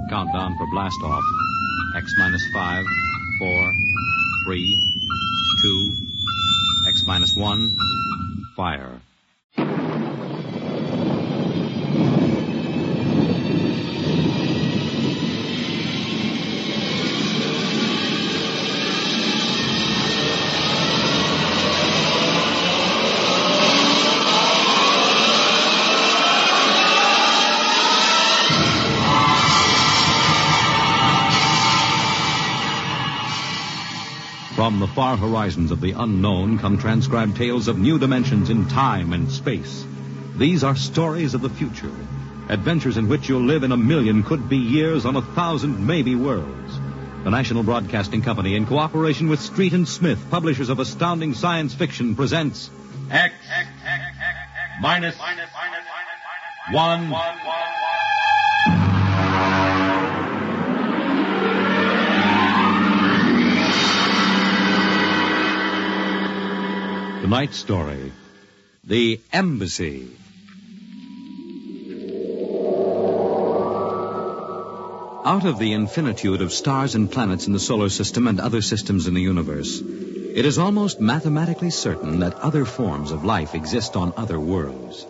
Countdown for blast off. X minus 5, 4, 3, 2, X minus 1, fire. From the far horizons of the unknown come transcribed tales of new dimensions in time and space. These are stories of the future, adventures in which you'll live in 1,000,000 could-be years on 1,000 maybe worlds. The National Broadcasting Company, in cooperation with Street and Smith, publishers of astounding science fiction, presents X minus 1. Tonight's story, The Embassy. Out of the infinitude of stars and planets in the solar system and other systems in the universe, it is almost mathematically certain that other forms of life exist on other worlds.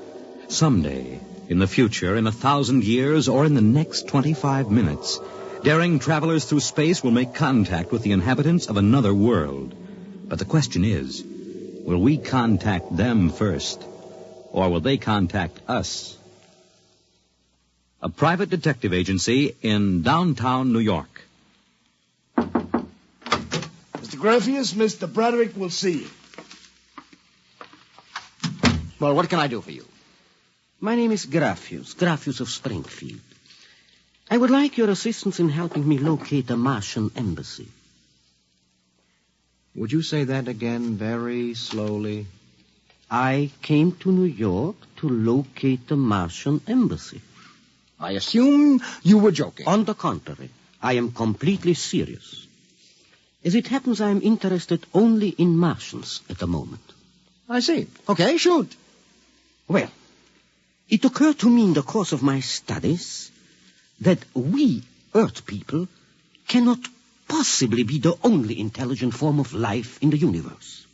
Someday, in the future, in 1,000 years, or in the next 25 minutes, daring travelers through space will make contact with the inhabitants of another world. But the question is, will we contact them first, or will they contact us? A private detective agency in downtown New York. Mr. Graffius, Mr. Frederik will see you. Well, what can I do for you? My name is Graffius of Springfield. I would like your assistance in helping me locate a Martian embassy. Would you say that again very slowly? I came to New York to locate the Martian embassy. I assume you were joking. On the contrary, I am completely serious. As it happens, I am interested only in Martians at the moment. I see. Okay, shoot. Well, it occurred to me in the course of my studies that we, Earth people, cannot possibly be the only intelligent form of life in the universe.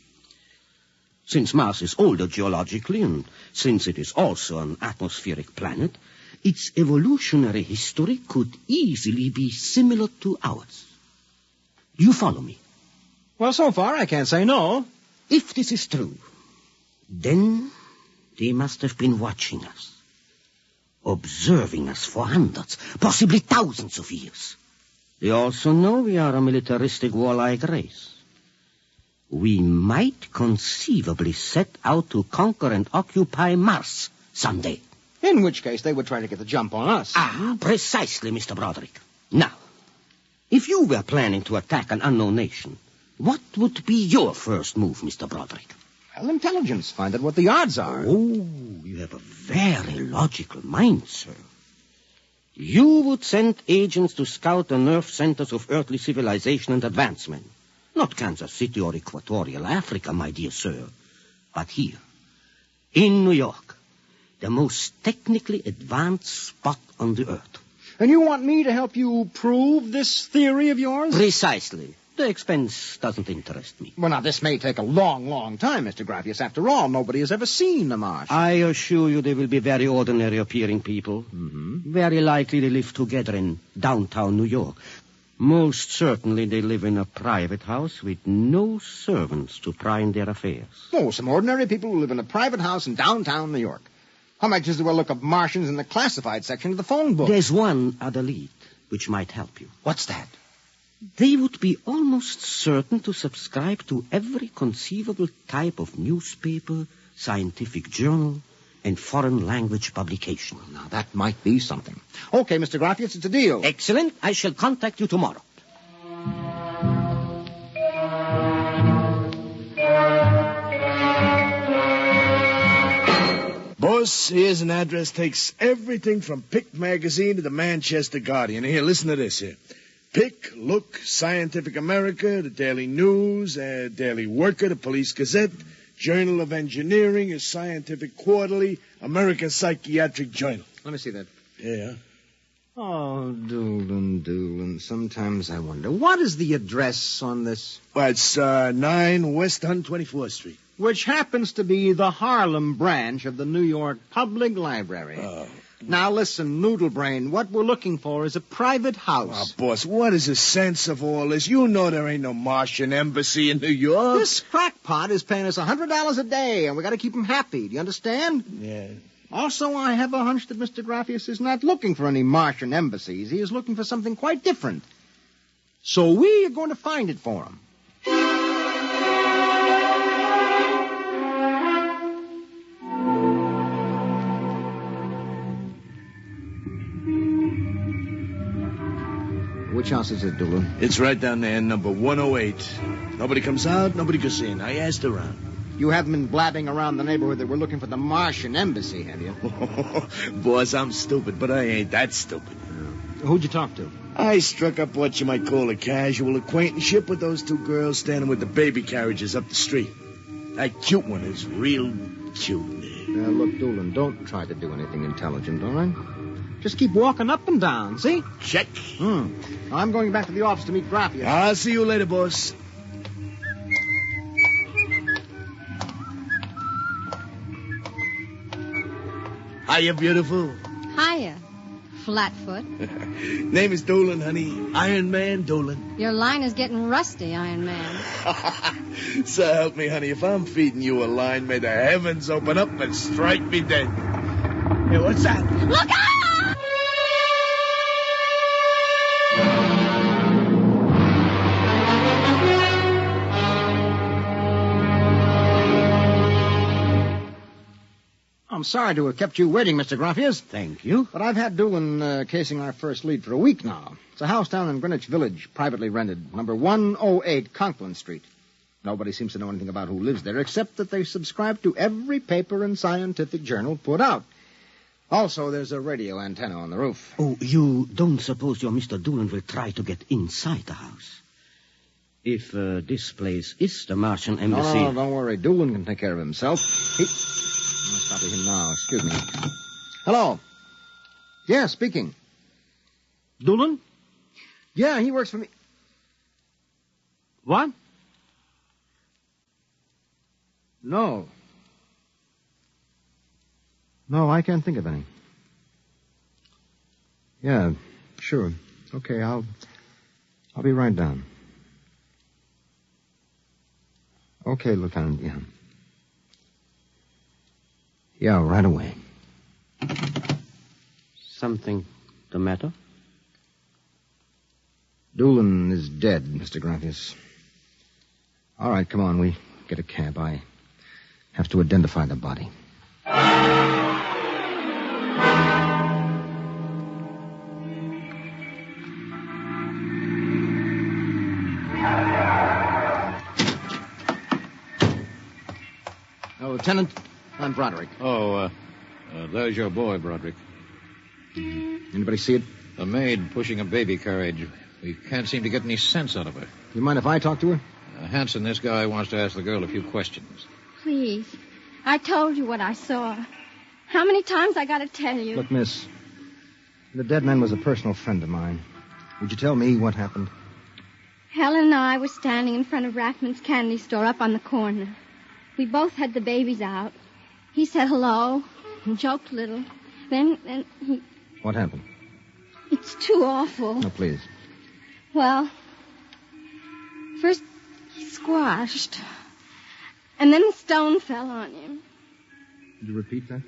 Since Mars is older geologically, and since it is also an atmospheric planet, its evolutionary history could easily be similar to ours. Do you follow me? Well, so far I can't say no. If this is true, then they must have been watching us, observing us for hundreds, possibly thousands of years. They also know we are a militaristic, warlike race. We might conceivably set out to conquer and occupy Mars someday. In which case they would try to get the jump on us. Ah, precisely, Mr. Broderick. Now, if you were planning to attack an unknown nation, what would be your first move, Mr. Broderick? Well, intelligence. Find out what the odds are. Oh, you have a very logical mind, sir. You would send agents to scout the nerve centers of earthly civilization and advancement. Not Kansas City or Equatorial Africa, my dear sir, but here, in New York, the most technically advanced spot on the earth. And you want me to help you prove this theory of yours? Precisely. The expense doesn't interest me. Well, now, this may take a long, long time, Mr. Graffius. After all, nobody has ever seen the Martian. I assure you they will be very ordinary-appearing people. Mm-hmm. Very likely they live together in downtown New York. Most certainly they live in a private house with no servants to pry in their affairs. Oh, some ordinary people who live in a private house in downtown New York. How much is there a look of Martians in the classified section of the phone book? There's one other lead which might help you. What's that? They would be almost certain to subscribe to every conceivable type of newspaper, scientific journal, and foreign language publication. Well, now, that might be something. Okay, Mr. Graffius, it's a deal. Excellent. I shall contact you tomorrow. Boss, here's an address. Takes everything from Pick Magazine to the Manchester Guardian. Here, listen to this here. Pick, Look, Scientific America, the Daily News, Daily Worker, the Police Gazette, Journal of Engineering, a Scientific Quarterly, American Psychiatric Journal. Let me see that. Yeah. Oh, Doolin. Sometimes I wonder, what is the address on this? Well, it's 9 West 124th Street. Which happens to be the Harlem branch of the New York Public Library. Oh. Now listen, Noodlebrain, what we're looking for is a private house. Oh, boss, what is the sense of all this? You know there ain't no Martian embassy in New York. This crackpot is paying us $100 a day, and we got to keep him happy. Do you understand? Yeah. Also, I have a hunch that Mr. Graffius is not looking for any Martian embassies. He is looking for something quite different. So we are going to find it for him. Which house is it, Doolin? It's right down there, number 108. Nobody comes out, nobody goes in. I asked around. You haven't been blabbing around the neighborhood that we're looking for the Martian embassy, have you? Boss, I'm stupid, but I ain't that stupid. Who'd you talk to? I struck up what you might call a casual acquaintanceship with those two girls standing with the baby carriages up the street. That cute one is real cute. Now, look, Doolin, don't try to do anything intelligent, all right? Just keep walking up and down, see? Check. I'm going back to the office to meet Graffius. I'll see you later, boss. Hiya, beautiful. Hiya, Flatfoot. Name is Doolin, honey. Iron Man Doolin. Your line is getting rusty, Iron Man. So help me, honey. If I'm feeding you a line, may the heavens open up and strike me dead. Hey, what's that? Look out! I'm sorry to have kept you waiting, Mr. Graffius. Thank you. But I've had Doolin casing our first lead for a week now. It's a house down in Greenwich Village, privately rented, number 108 Conklin Street. Nobody seems to know anything about who lives there, except that they subscribe to every paper and scientific journal put out. Also, there's a radio antenna on the roof. Oh, you don't suppose your Mr. Doolin will try to get inside the house? If this place is the Martian embassy... No, don't worry. Doolin can take care of himself. I'll stop him now. Excuse me. Hello. Yeah, speaking. Doolin? Yeah, he works for me. What? No. No, I can't think of any. Yeah, sure. Okay, I'll be right down. Okay, Lieutenant, yeah. Yeah, right away. Something the matter? Doolin is dead, Mr. Graffius. All right, come on, we get a cab. I have to identify the body. Lieutenant, I'm Frederik. There's your boy, Broderick. Anybody see it? A maid pushing a baby carriage. We can't seem to get any sense out of her. You mind if I talk to her? Hanson, this guy wants to ask the girl a few questions. Please. I told you what I saw. How many times I got to tell you? Look, miss, the dead man was a personal friend of mine. Would you tell me what happened? Helen and I were standing in front of Rathman's candy store up on the corner. We both had the babies out. He said hello and joked a little. Then he... What happened? It's too awful. No, please. Well, first he squashed. And then the stone fell on him. Could you repeat that?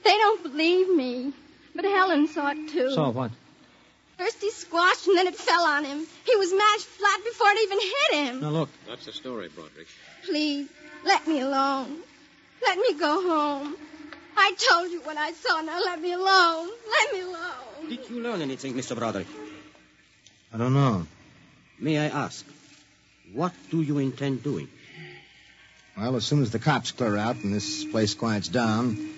They don't believe me. But Helen saw it, too. Saw what? First he squashed, and then it fell on him. He was mashed flat before it even hit him. Now, look. That's the story, Broderick. Please, let me alone. Let me go home. I told you what I saw. Now let me alone. Let me alone. Did you learn anything, Mr. Broderick? I don't know. May I ask, what do you intend doing? Well, as soon as the cops clear out and this place quiets down,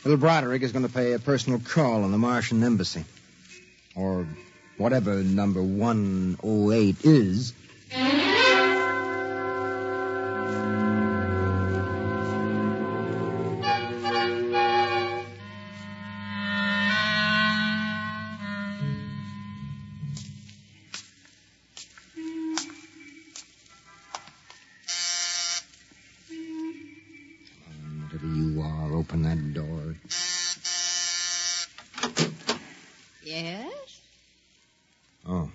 little Broderick is going to pay a personal call on the Martian embassy. Or whatever number 108 is. Yes? Oh.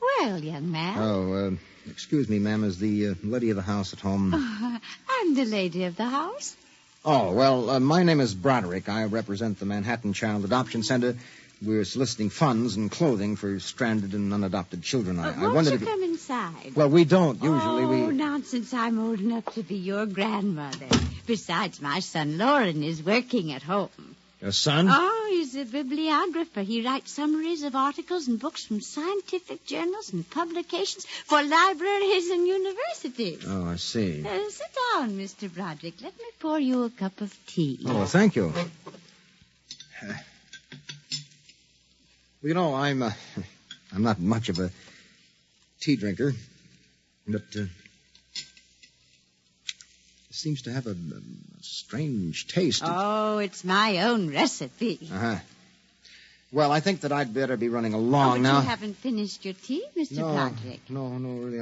Well, young man. Oh, excuse me, ma'am. Is the lady of the house at home? I'm the lady of the house. Oh, well, my name is Bradbury. I represent the Manhattan Child Adoption Center. We're soliciting funds and clothing for stranded and unadopted children. I Won't wanted you to... come inside? Well, we don't. Usually Oh, nonsense. I'm old enough to be your grandmother. Besides, my son Lauren is working at home. Your son? Oh, he's a bibliographer. He writes summaries of articles and books from scientific journals and publications for libraries and universities. Oh, I see. Sit down, Mr. Broderick. Let me pour you a cup of tea. Oh, well, thank you. Well, you know, I'm not much of a tea drinker, but it seems to have a strange taste. Oh, it's my own recipe. Uh-huh. Well, I think that I'd better be running along but now. You haven't finished your tea, Mr. Broderick. No, really.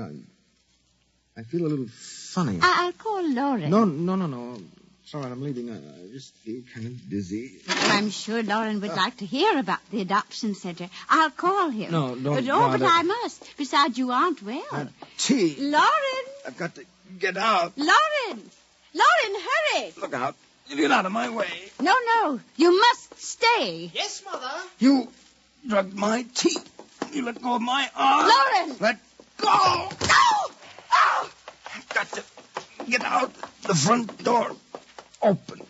I feel a little funny. I'll call Lauren. No. It's all right, I'm leaving. I just feel kind of dizzy. I'm sure Lauren would like to hear about the adoption center. I'll call him. No, don't but I must. Besides, you aren't well. Tea. Lauren! I've got to get out. Lauren, hurry! Look out. You get out of my way. No. You must stay. Yes, Mother. You drugged my tea. You let go of my arm. Lauren! Let go! No! Oh! I've got to get out. The front door. Open.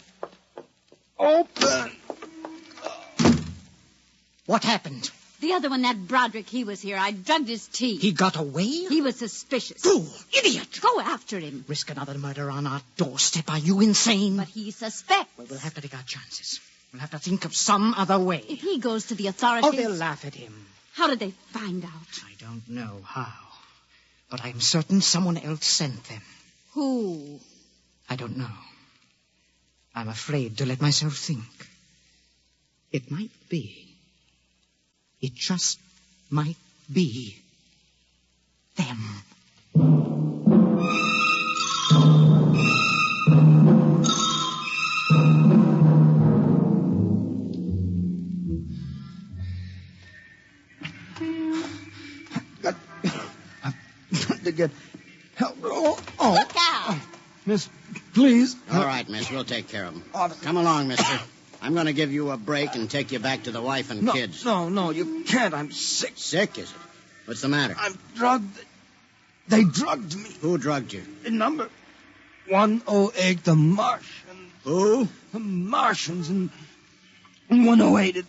What happened? The other one, that Broderick, he was here. I drugged his tea. He got away? He was suspicious. Fool! Idiot! Go after him. Risk another murder on our doorstep. Are you insane? But he suspects. Well, we'll have to take our chances. We'll have to think of some other way. If he goes to the authorities... Oh, they'll laugh at him. How did they find out? I don't know how. But I'm certain someone else sent them. Who? I don't know. I'm afraid to let myself think. It might be. It just might be them. I've got to get help. Oh. Look out! Miss, please. All right, miss. We'll take care of him. Come along, mister. I'm going to give you a break and take you back to the wife and kids. No, you can't. I'm sick. Sick, is it? What's the matter? I'm drugged. They drugged me. Who drugged you? In number 108, the Martians. Who? The Martians in 108 at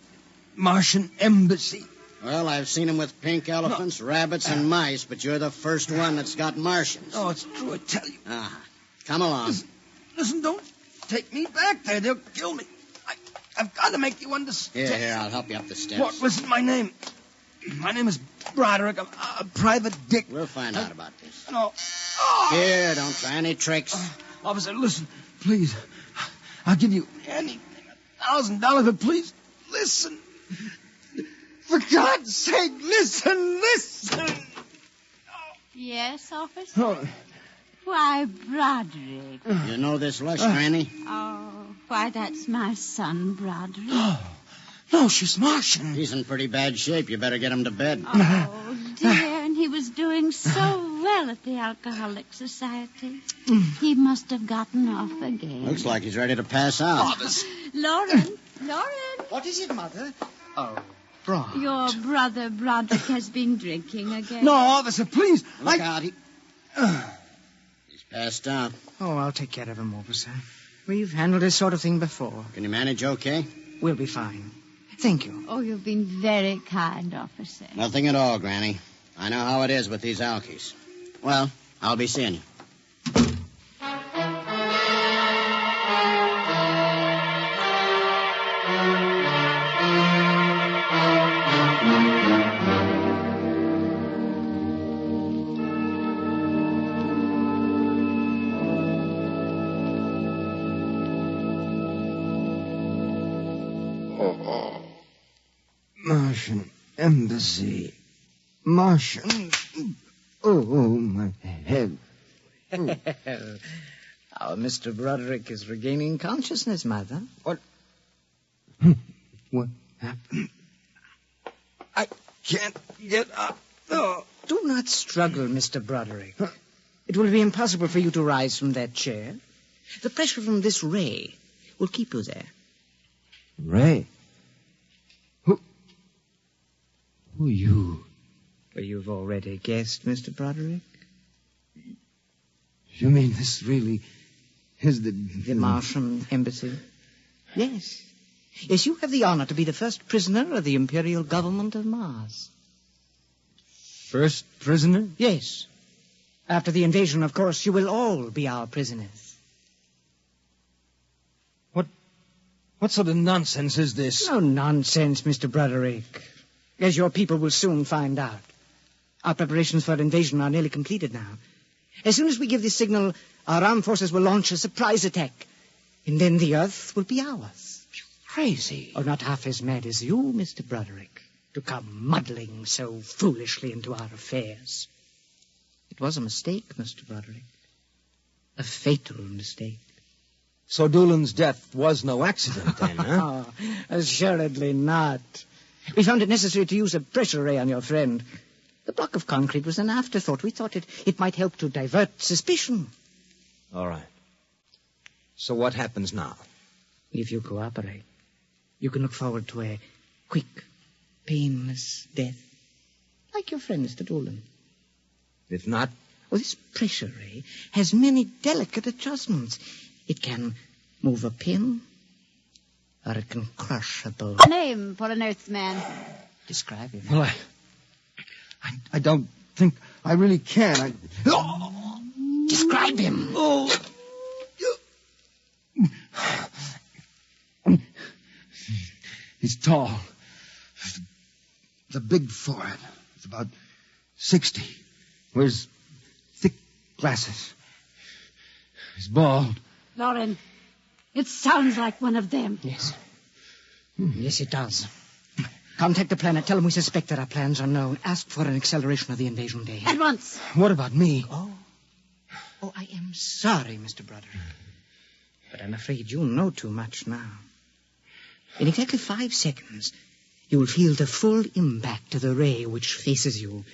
Martian Embassy. Well, I've seen them with pink elephants, rabbits, and mice, but you're the first one that's got Martians. Oh, it's true, I tell you. Come along. Listen, don't take me back there. They'll kill me. I've got to make you understand. Here, I'll help you up the steps. Look, listen, my name is Broderick. I'm a private dick. We'll find out about this. No. Here, don't try any tricks. Officer, listen, please. I'll give you anything, $1,000, but please, listen. For God's sake, listen. Yes, officer? Why, Broderick. You know this lush, Granny? Oh, why, that's my son, Broderick. No, she's Martian. He's in pretty bad shape. You better get him to bed. Oh, dear, and he was doing so well at the Alcoholic Society. He must have gotten off again. Looks like he's ready to pass out. Lauren! What is it, Mother? Oh, Brod. Your brother Broderick has been drinking again. No, officer, please. Look out. He's passed out. Oh, I'll take care of him, officer. We've handled this sort of thing before. Can you manage okay? We'll be fine. Thank you. Oh, you've been very kind, officer. Nothing at all, Granny. I know how it is with these alkies. Well, I'll be seeing you. Martian Embassy. Martian. Oh, my head. Our Mr. Broderick is regaining consciousness, Mother. What happened? can't get up. Oh. Do not struggle, Mr. Broderick. It will be impossible for you to rise from that chair. The pressure from this ray will keep you there. Ray? Who are you? Well, you've already guessed, Mr. Broderick. You mean this really is the Martian embassy? Yes. Yes, you have the honor to be the first prisoner of the Imperial Government of Mars. First prisoner? Yes. After the invasion, of course, you will all be our prisoners. What sort of nonsense is this? No nonsense, Mr. Broderick. As your people will soon find out. Our preparations for invasion are nearly completed now. As soon as we give the signal, our armed forces will launch a surprise attack. And then the Earth will be ours. Crazy. Oh, not half as mad as you, Mr. Broderick, to come muddling so foolishly into our affairs. It was a mistake, Mr. Broderick. A fatal mistake. So Doolan's death was no accident, then, huh? Oh, assuredly not. We found it necessary to use a pressure ray on your friend. The block of concrete was an afterthought. We thought it might help to divert suspicion. All right. So what happens now? If you cooperate, you can look forward to a quick, painless death. Like your friend, Mr. Doolan. If not? Well, this pressure ray has many delicate adjustments. It can move a pin, or it can crush a bone. Name for an Earthman. Describe him. Well, I don't think I really can. Describe him. Oh. He's tall. The big forehead. It's about 60. Wears thick glasses. He's bald. Lauren, it sounds like one of them. Yes. Yes, it does. Contact the planet. Tell them we suspect that our plans are known. Ask for an acceleration of the invasion day. At once. What about me? Oh, I am sorry, Mr. Broderick. But I'm afraid you know too much now. In exactly 5 seconds, you will feel the full impact of the ray which faces you.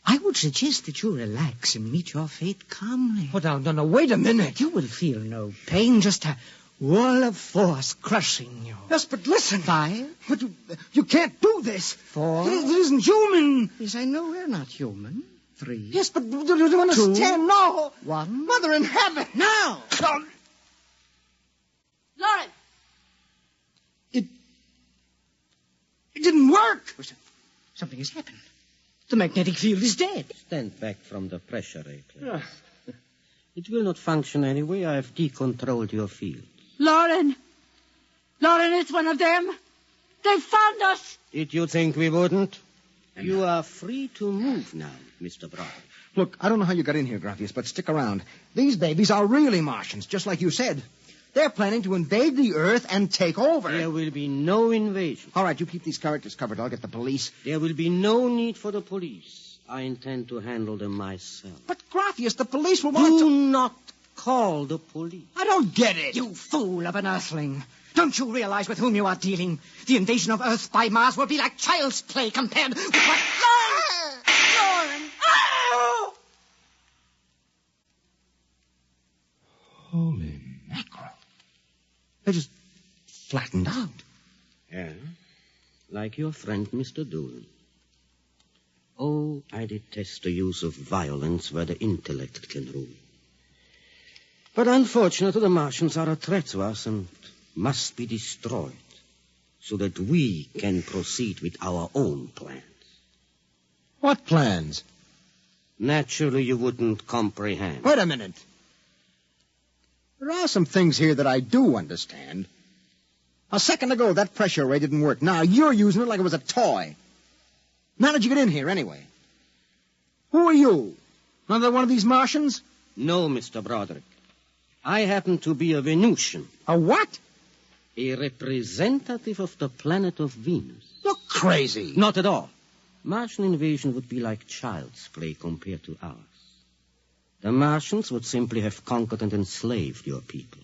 I would suggest that you relax and meet your fate calmly. Oh, no, wait a minute. You will feel no pain, just a wall of force crushing you. Yes, but listen. 5. But you can't do this. 4. It isn't human. Yes, I know we're not human. 3. Yes, but do you understand? 2. No. 1. Mother in heaven. Now. Lauren! It didn't work. Something has happened. The magnetic field is dead. Stand back from the pressure ray, please. It will not function anyway. I have decontrolled your field. Lauren! Lauren, it's one of them. They've found us. Did you think we wouldn't? You are free to move now, Mr. Brown. Look, I don't know how you got in here, Graffius, but stick around. These babies are really Martians, just like you said. They're planning to invade the Earth and take over. There will be no invasion. All right, you keep these characters covered. I'll get the police. There will be no need for the police. I intend to handle them myself. But, Graffius, the police will want Do not call the police. I don't get it. You fool of an Earthling. Don't you realize with whom you are dealing? The invasion of Earth by Mars will be like child's play compared with what... Lauren! Oh! Holy mackerel. They just flattened out. Yeah, like your friend, Mr. Doolin. Oh, I detest the use of violence where the intellect can rule. But unfortunately, the Martians are a threat to us and must be destroyed so that we can proceed with our own plans. What plans? Naturally, you wouldn't comprehend. Wait a minute. There are some things here that I do understand. A second ago, that pressure ray didn't work. Now you're using it like it was a toy. How did you get in here, anyway? Who are you? Another one of these Martians? No, Mr. Broderick. I happen to be a Venusian. A what? A representative of the planet of Venus. You're crazy. Not at all. Martian invasion would be like child's play compared to ours. The Martians would simply have conquered and enslaved your people.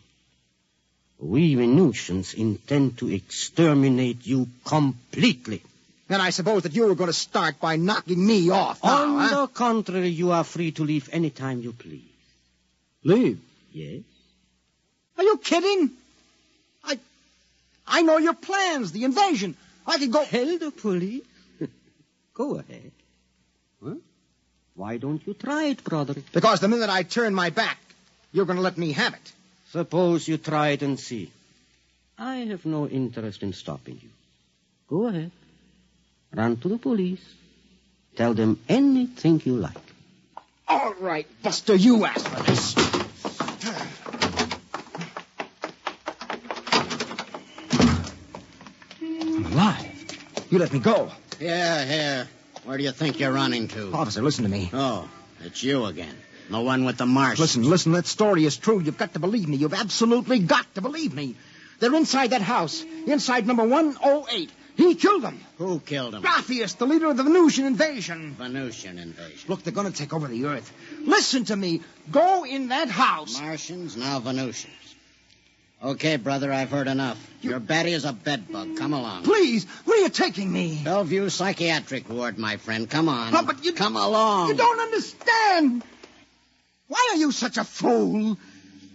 We Venusians intend to exterminate you completely. And I suppose that you were going to start by knocking me off now, On the contrary, you are free to leave any time you please. Leave? Yes? Are you kidding? I know your plans, the invasion. I could go... Tell the police? Go ahead. Huh? Why don't you try it, Broderick? Because the minute I turn my back, you're going to let me have it. Suppose you try it and see. I have no interest in stopping you. Go ahead. Run to the police. Tell them anything you like. All right, Buster, you asked for this. I'm alive. You let me go. Here. Where do you think you're running to? Officer, listen to me. Oh, it's you again. The one with the Martians. Listen, that story is true. You've got to believe me. You've absolutely got to believe me. They're inside that house, inside number 108. He killed them. Who killed him? Graphius, the leader of the Venusian invasion. Venusian invasion. Look, they're going to take over the Earth. Listen to me. Go in that house. Martians, now Venusians. Okay, brother, I've heard enough. Your Betty is a bedbug. Come along. Please, where are you taking me? Bellevue Psychiatric Ward, my friend. Come on. No, but you... Come along. You don't understand. Why are you such a fool?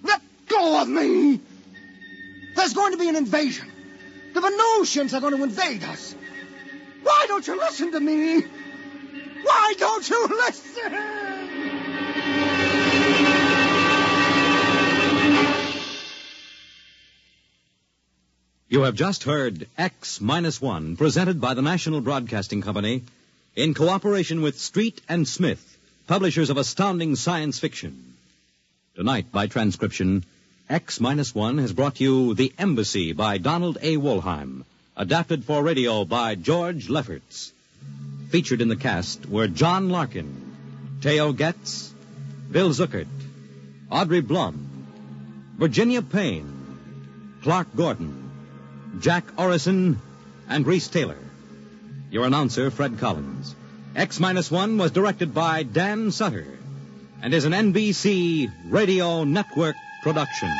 Let go of me. There's going to be an invasion. The Venusians are going to invade us. Why don't you listen to me? Why don't you listen? You have just heard X-1, presented by the National Broadcasting Company in cooperation with Street and Smith, publishers of astounding science fiction. Tonight, by transcription, X-1 has brought you The Embassy by Donald A. Wollheim, adapted for radio by George Lefferts. Featured in the cast were John Larkin, Theo Getz, Bill Zuckert, Audrey Blum, Virginia Payne, Clark Gordon, Jack Orison, and Reese Taylor. Your announcer, Fred Collins. X-1 was directed by Dan Sutter and is an NBC Radio Network production.